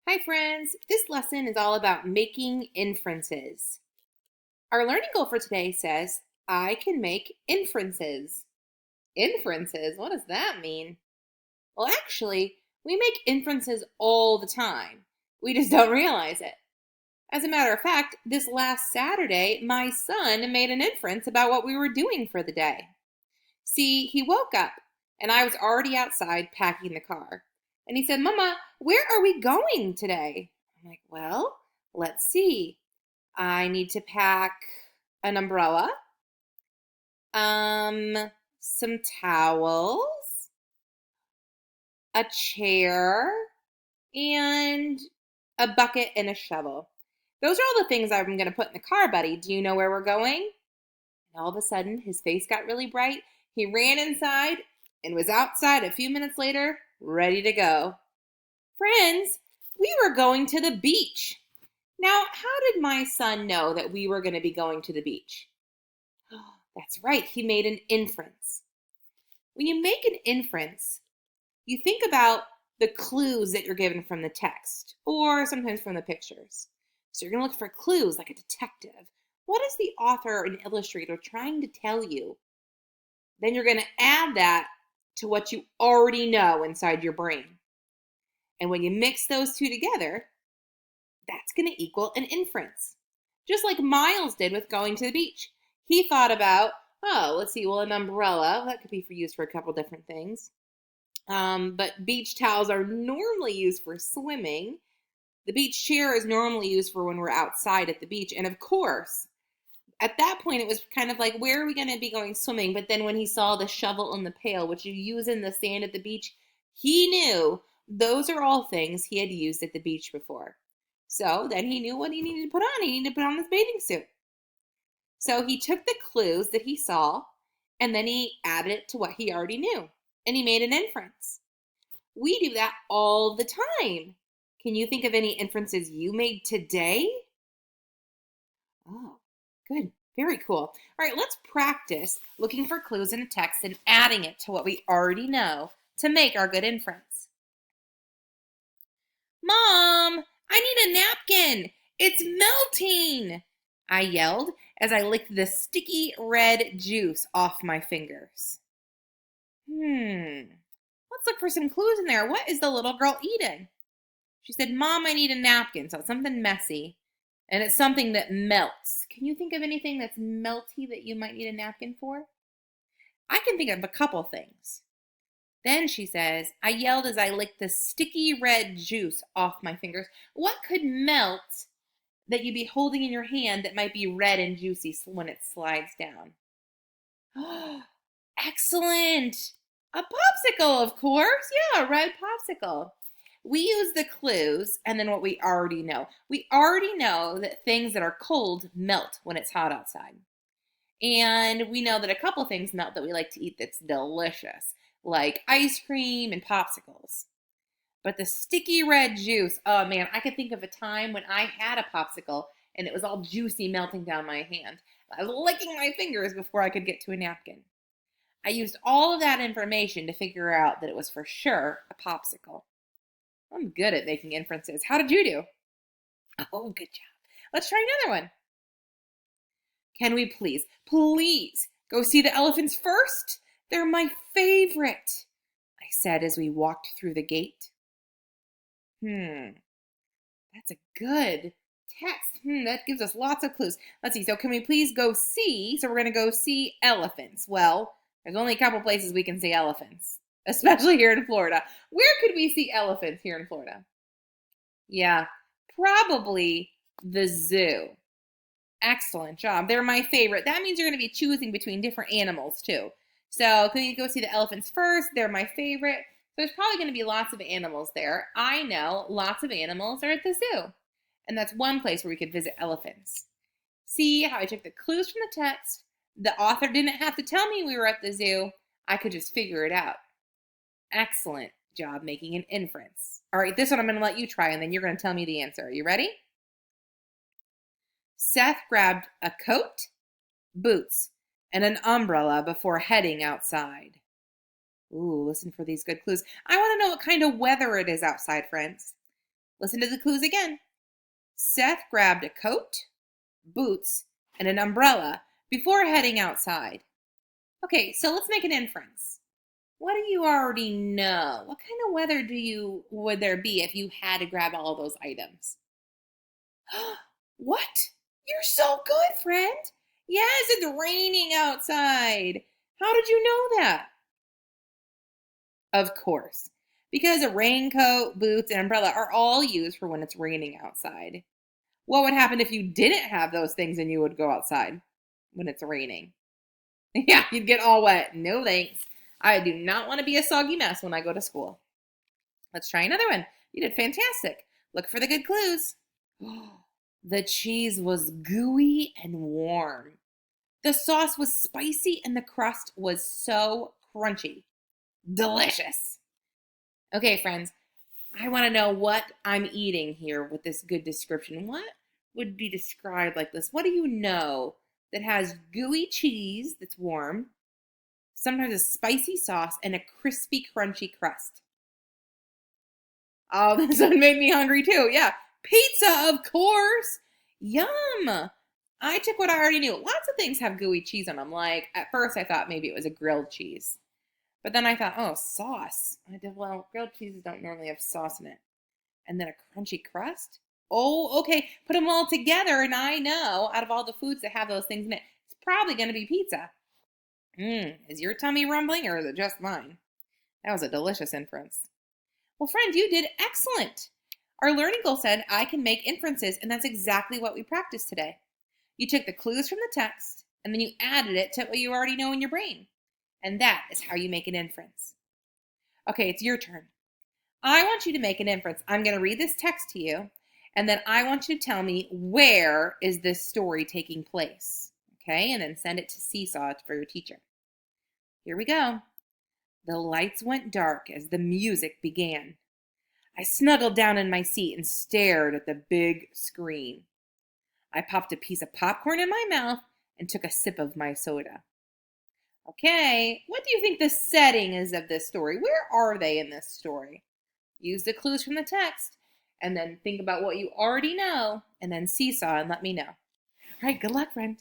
Hi friends, this lesson is all about making inferences. Our learning goal for today says, I can make inferences. Inferences? What does that mean? Well, actually, we make inferences all the time. We just don't realize it. As a matter of fact, this last Saturday, my son made an inference about what we were doing for the day. See, he woke up and I was already outside packing the car. And he said, Mama, where are we going today? I'm like, well, let's see. I need to pack an umbrella, um, some towels, a chair, and a bucket and a shovel. Those are all the things I'm going to put in the car, buddy. Do you know where we're going? And all of a sudden, his face got really bright. He ran inside and was outside a few minutes later, ready to go. Friends, we were going to the beach. Now, how did my son know that we were going to be going to the beach? That's right, he made an inference. When you make an inference, you think about the clues that you're given from the text or sometimes from the pictures. So you're going to look for clues like a detective. What is the author and illustrator trying to tell you? Then you're going to add that to what you already know inside your brain. And when you mix those two together, that's going to equal an inference. Just like Miles did with going to the beach. He thought about, let's see, well, an umbrella, that could be used for a couple different things. But beach towels are normally used for swimming. The beach chair is normally used for when we're outside at the beach. And of course, at that point, it was kind of like, where are we going to be going swimming? But then when he saw the shovel and the pail, which you use in the sand at the beach, he knew those are all things he had used at the beach before. So then he knew what he needed to put on. He needed to put on his bathing suit. So he took the clues that he saw and then he added it to what he already knew. And he made an inference. We do that all the time. Can you think of any inferences you made today? Oh, good. Very cool. All right, let's practice looking for clues in a text and adding it to what we already know to make our good inference. Mom, I need a napkin. It's melting, I yelled as I licked the sticky red juice off my fingers. Let's look for some clues in there. What is the little girl eating? She said, Mom, I need a napkin. So it's something messy. And it's something that melts. Can you think of anything that's melty that you might need a napkin for? I can think of a couple things. Then she says, I yelled as I licked the sticky red juice off my fingers. What could melt that you'd be holding in your hand that might be red and juicy when it slides down? Oh, excellent. A popsicle, of course. Yeah, a red popsicle. We use the clues and then what we already know. We already know that things that are cold melt when it's hot outside. And we know that a couple things melt that we like to eat that's delicious, like ice cream and popsicles. But the sticky red juice, oh man, I could think of a time when I had a popsicle and it was all juicy melting down my hand. I was licking my fingers before I could get to a napkin. I used all of that information to figure out that it was for sure a popsicle. I'm good at making inferences. How did you do? Oh, good job. Let's try another one. Can we please go see the elephants first? They're my favorite, I said as we walked through the gate. That's a good text. That gives us lots of clues. Let's see. So can we please go see? So we're going to go see elephants. Well, there's only a couple places we can see elephants, especially here in Florida. Where could we see elephants here in Florida? Yeah, probably the zoo. Excellent job. They're my favorite. That means you're going to be choosing between different animals too. So can you go see the elephants first? They're my favorite. So there's probably going to be lots of animals there. I know lots of animals are at the zoo. And that's one place where we could visit elephants. See how I took the clues from the text. The author didn't have to tell me we were at the zoo. I could just figure it out. Excellent job making an inference. All right, this one I'm going to let you try, and then you're going to tell me the answer. Are you ready? Seth grabbed a coat, boots, and an umbrella before heading outside. Ooh, listen for these good clues. I want to know what kind of weather it is outside, friends. Listen to the clues again. Seth grabbed a coat, boots, and an umbrella before heading outside. Okay, so let's make an inference. What do you already know? What kind of weather would there be if you had to grab all those items? What? You're so good, friend. Yes, it's raining outside. How did you know that? Of course, because a raincoat, boots, and umbrella are all used for when it's raining outside. What would happen if you didn't have those things and you would go outside when it's raining? Yeah, you'd get all wet. No thanks. I do not want to be a soggy mess when I go to school. Let's try another one. You did fantastic. Look for the good clues. The cheese was gooey and warm. The sauce was spicy and the crust was so crunchy. Delicious. Okay, friends, I want to know what I'm eating here with this good description. What would be described like this? What do you know that has gooey cheese that's warm, sometimes a spicy sauce, and a crispy, crunchy crust? Oh, this one made me hungry too. Yeah, pizza, of course. Yum. I took what I already knew. Lots of things have gooey cheese on them. Like, at first I thought maybe it was a grilled cheese. But then I thought, oh, sauce. Well, grilled cheeses don't normally have sauce in it. And then a crunchy crust? Oh, okay. Put them all together, and I know out of all the foods that have those things in it, it's probably going to be pizza. Is your tummy rumbling, or is it just mine? That was a delicious inference. Well, friend, you did excellent. Our learning goal said I can make inferences, and that's exactly what we practiced today. You took the clues from the text, and then you added it to what you already know in your brain. And that is how you make an inference. Okay, it's your turn. I want you to make an inference. I'm going to read this text to you, and then I want you to tell me where is this story taking place. Okay, and then send it to Seesaw for your teacher. Here we go. The lights went dark as the music began. I snuggled down in my seat and stared at the big screen. I popped a piece of popcorn in my mouth and took a sip of my soda. Okay, what do you think the setting is of this story? Where are they in this story? Use the clues from the text, and then think about what you already know, and then seesaw and let me know. All right, good luck, friend.